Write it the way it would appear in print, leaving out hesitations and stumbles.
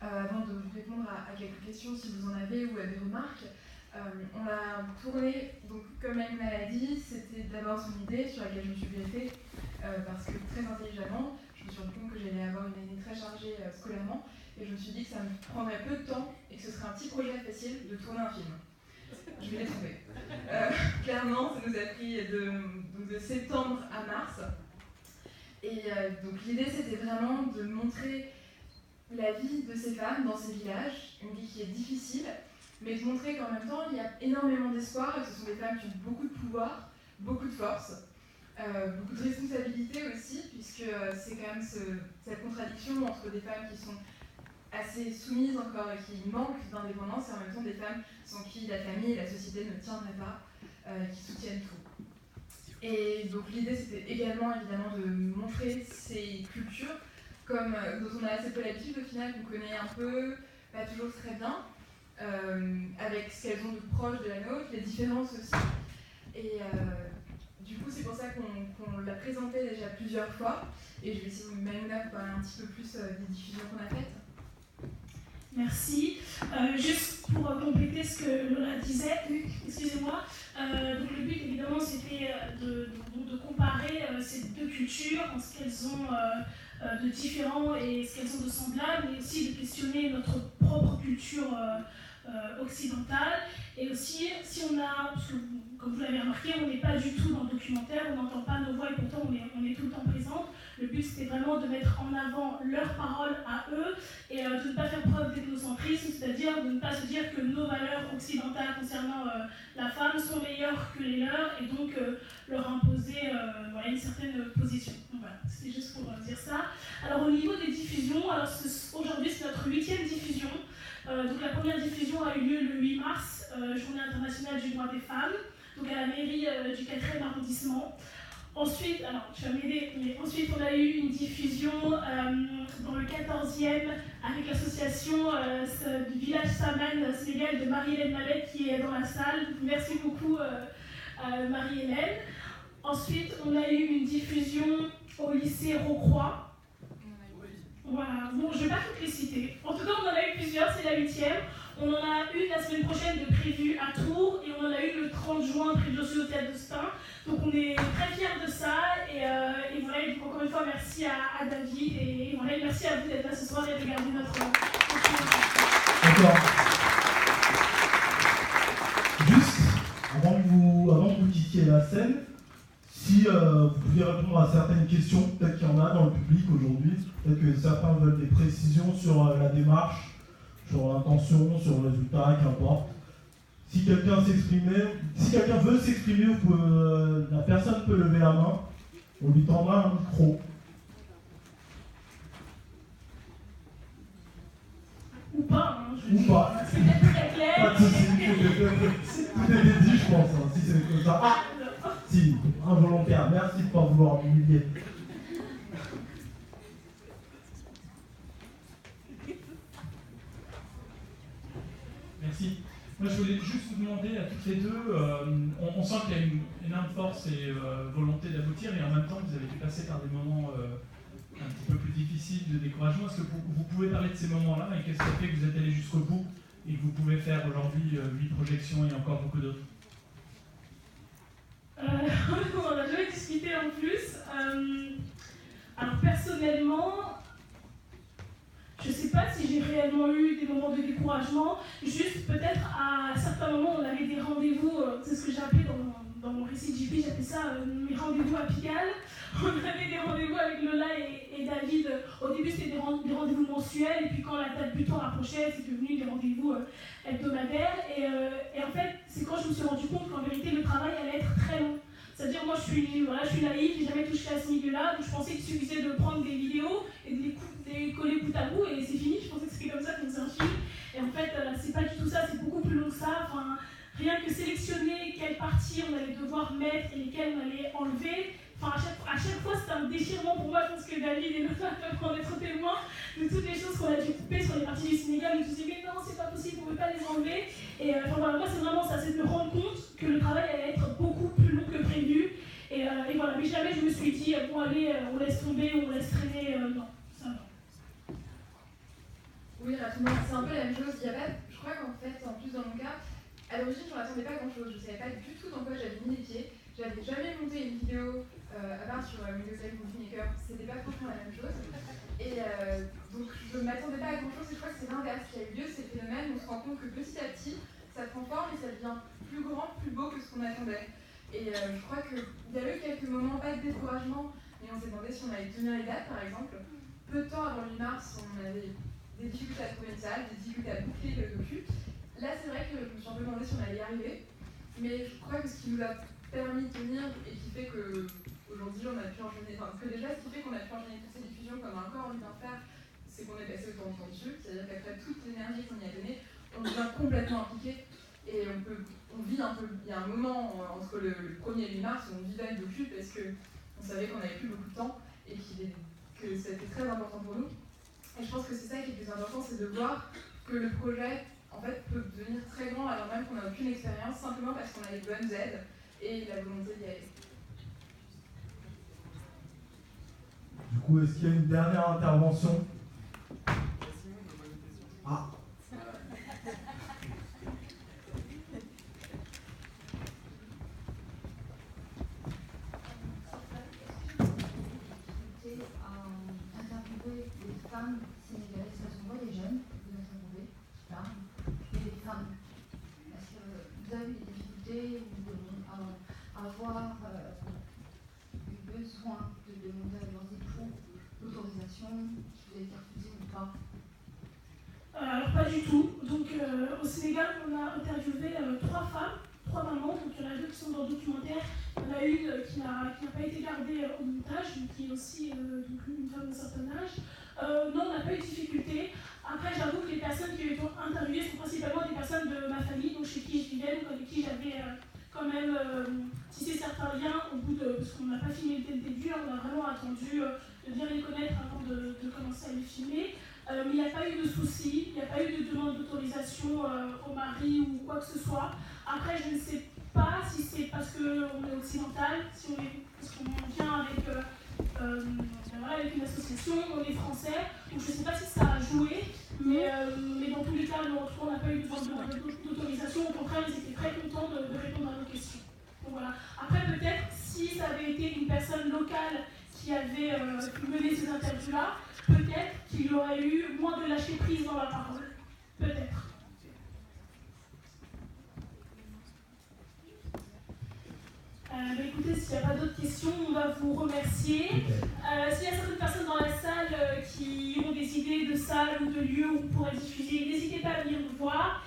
avant de répondre à quelques questions si vous en avez ou à des remarques. On l'a tourné, donc comme Maïmouna l'a dit, c'était d'abord son idée sur laquelle je me suis greffée, parce que très intelligemment, je me suis rendu compte que j'allais avoir une année très chargée scolairement, et je me suis dit que ça me prendrait peu de temps et que ce serait un petit projet facile de tourner un film. Je vais les trouver. Clairement, ça nous a pris de septembre à mars. Et donc l'idée, c'était vraiment de montrer la vie de ces femmes dans ces villages, une vie qui est difficile, mais de montrer qu'en même temps, il y a énormément d'espoir et que ce sont des femmes qui ont beaucoup de pouvoir, beaucoup de force, beaucoup de responsabilité aussi, puisque c'est quand même cette contradiction entre des femmes qui sont assez soumises encore et qui manquent d'indépendance et en même temps des femmes sans qui la famille et la société ne tiendraient pas, qui soutiennent tout. Et donc l'idée c'était également évidemment de montrer ces cultures comme, dont on a assez peu l'habitude au final, qu'on connaît un peu, pas toujours très bien, avec ce qu'elles ont de proche de la nôtre, les différences aussi. Et du coup c'est pour ça qu'on l'a présenté déjà plusieurs fois, et je vais essayer de Maïmouna vous parler un petit peu plus des diffusions qu'on a faites. Merci. Juste pour compléter ce que Lola disait, excusez-moi, donc le but évidemment c'était de comparer ces deux cultures en ce qu'elles ont de différent et ce qu'elles ont de semblable, mais aussi de questionner notre propre culture occidentale. Et aussi, si on a, parce que comme vous l'avez remarqué, on n'est pas du tout dans le documentaire, on n'entend pas nos voix et pourtant on est tout le temps présente. Le but c'était vraiment de mettre en avant leurs paroles à eux et de ne pas faire preuve d'ethnocentrisme, c'est-à-dire de ne pas se dire que nos valeurs occidentales concernant la femme sont meilleures que les leurs et donc leur imposer une certaine position. Donc voilà, c'était juste pour dire ça. Alors au niveau des diffusions, aujourd'hui c'est notre 8e diffusion. Donc la première diffusion a eu lieu le 8 mars, Journée internationale du droit des femmes, donc à la mairie du 4e arrondissement. Ensuite, alors tu vas m'aider, mais ensuite on a eu une diffusion dans le 14e avec l'association du village Saman Sénégal de Marie-Hélène Mallet qui est dans la salle. Merci beaucoup Marie-Hélène. Ensuite, on a eu une diffusion au lycée Rocroi. Voilà, bon, je ne vais pas toutes les citer. En tout cas, on en a eu plusieurs, c'est la 8e. On en a une la semaine prochaine de prévue à Tours et on en a une le 30 juin prévue aussi au Théâtre de Stein. Donc on est très fiers de ça et voilà, donc encore une fois, merci à David et voilà, merci à vous d'être là ce soir et de regarder notre D'accord. Juste, avant que vous quittiez la scène, si vous pouviez répondre à certaines questions, peut-être qu'il y en a dans le public aujourd'hui, peut-être que certains veulent des précisions sur la démarche, sur l'intention, sur le résultat, qu'importe. Si quelqu'un veut s'exprimer, la personne peut lever la main, on lui tendra un micro. Ou pas, hein, Ou pas. C'est peut-être très clair. Pas de soucis, tout était dit, je pense, hein, si c'est comme ça. Ah, si, involontaire, merci de ne pas vouloir m'humilier. Merci. Moi, je voulais juste vous demander à toutes les deux, on sent qu'il y a une énorme force et volonté d'aboutir, et en même temps, vous avez dû passer par des moments un petit peu plus difficiles de découragement. Est-ce que vous pouvez parler de ces moments-là, et qu'est-ce qui a fait que vous êtes allé jusqu'au bout, et que vous pouvez faire aujourd'hui 8 projections et encore beaucoup d'autres? On a jamais discuté en plus. Alors personnellement, je ne sais pas si j'ai réellement eu des moments de découragement. Juste peut-être à certains moments, on avait des rendez-vous, c'est ce que j'ai appelé dans mon récit de JP, j'appelais ça mes rendez-vous à Pigalle. On avait des rendez-vous avec Lola et David. Au début, c'était des rendez-vous mensuels, et puis quand la date butoir approchait, c'est devenu des rendez-vous hebdomadaires. Et en fait, c'est quand je me suis rendu compte qu'en vérité, le travail allait être très long. C'est-à-dire, moi, je suis naïve, j'ai jamais touché à ce milieu-là, donc je pensais qu'il suffisait de prendre des vidéos et de les coller bout à bout, et c'est fini. Je pensais que c'était comme ça qu'on faisait un film. Et en fait, c'est pas du tout ça, c'est beaucoup plus long que ça. Enfin, rien que sélectionner quelles parties on allait devoir mettre et lesquelles on allait enlever. Enfin, à chaque fois, c'était un déchirement pour moi. Je pense que David et Lola peuvent en être témoins de toutes les choses qu'on a dû couper sur les parties du Sénégal. On se disait, mais non, c'est pas possible, on ne peut pas les enlever. Et voilà, moi, c'est vraiment ça, c'est de me rendre compte que le travail allait être beaucoup plus long que prévu. Et voilà, mais jamais je me suis dit, bon, allez, on laisse tomber, on laisse traîner. Non, ça non. Oui, dire rapidement, c'est un peu la même chose. Il y a pas, je crois qu'en fait, en plus dans mon cas, à l'origine, je m'attendais pas à grand chose. Je savais pas du tout dans quoi j'avais mis les pieds. J'avais jamais monté une vidéo, à part sur Windows Live Movie Maker, c'était pas franchement la même chose. Et donc je m'attendais pas à grand chose et je crois que c'est l'inverse qui a eu lieu, c'est le phénomène, on se rend compte que petit à petit, ça prend forme et ça devient plus grand, plus beau que ce qu'on attendait. Et je crois qu'il y a eu quelques moments, pas de découragement, mais on s'est demandé si on allait tenir les dates par exemple. Peu de temps avant le 8 mars, on avait des difficultés à trouver une salle, des difficultés à boucler le docu. Là, c'est vrai que je me suis un peu demandé si on allait y arriver, mais je crois que ce qui nous a permis de tenir et qui fait qu'aujourd'hui on a pu enchaîner, enfin que déjà ce qui fait qu'on a pu enchaîner toutes ces diffusions comme on a encore envie d'en faire, c'est qu'on est passé autant de temps dessus, c'est-à-dire qu'après toute l'énergie qu'on y a donnée, on devient complètement impliqué et on vit un peu, il y a un moment entre le 1er et le 8 mars où on vivait le docu parce qu'on savait qu'on n'avait plus beaucoup de temps et que c'était très important pour nous. Et je pense que c'est ça qui est le plus important, c'est de voir que le projet en fait peut devenir très grand alors même qu'on n'a aucune expérience, simplement parce qu'on a les bonnes aides et la volonté d'y aller. Du coup, est-ce qu'il y a une dernière intervention? Ah. Interviewer les femmes sénégalaises, ce sont pas des jeunes, vous interviewez, mais les femmes. Est-ce que vous avez des difficultés à avoir eu besoin de demander à leurs époux l'autorisation qui vous a été refusée ou pas? Alors pas du tout. Donc au Sénégal, on a interviewé 3 femmes, 3 mamans, donc il y en a 2 qui sont dans le documentaire. Il y en a une qui n'a pas été gardée au montage, qui est aussi donc une femme d'un certain âge. Non, on n'a pas eu de difficulté. Après, j'avoue que les personnes qui ont été interviewées sont principalement des personnes de ma famille, donc chez qui je vivais, donc avec qui j'avais quand même tissé certains liens au bout de... Parce qu'on n'a pas filmé dès le début, on a vraiment attendu de bien les connaître avant de commencer à les filmer. Mais il n'y a pas eu de soucis, il n'y a pas eu de demande d'autorisation au mari ou quoi que ce soit. Après, je ne sais pas si c'est parce qu'on est occidental, parce qu'on vient avec une association, on est français, donc je ne sais pas si ça a joué, mais dans tous les cas, on n'a pas eu d'autorisation. Au contraire, ils étaient très contents de répondre à nos questions. Donc voilà. Après, peut-être, si ça avait été une personne locale qui avait mené ces interviews-là, peut-être qu'il y aurait eu moins de lâcher prise dans la parole. Peut-être. Écoutez, s'il n'y a pas d'autres questions, on va vous remercier. S'il y a certaines personnes dans la salle qui ont des idées de salles ou de lieux où on pourrait diffuser, n'hésitez pas à venir nous voir.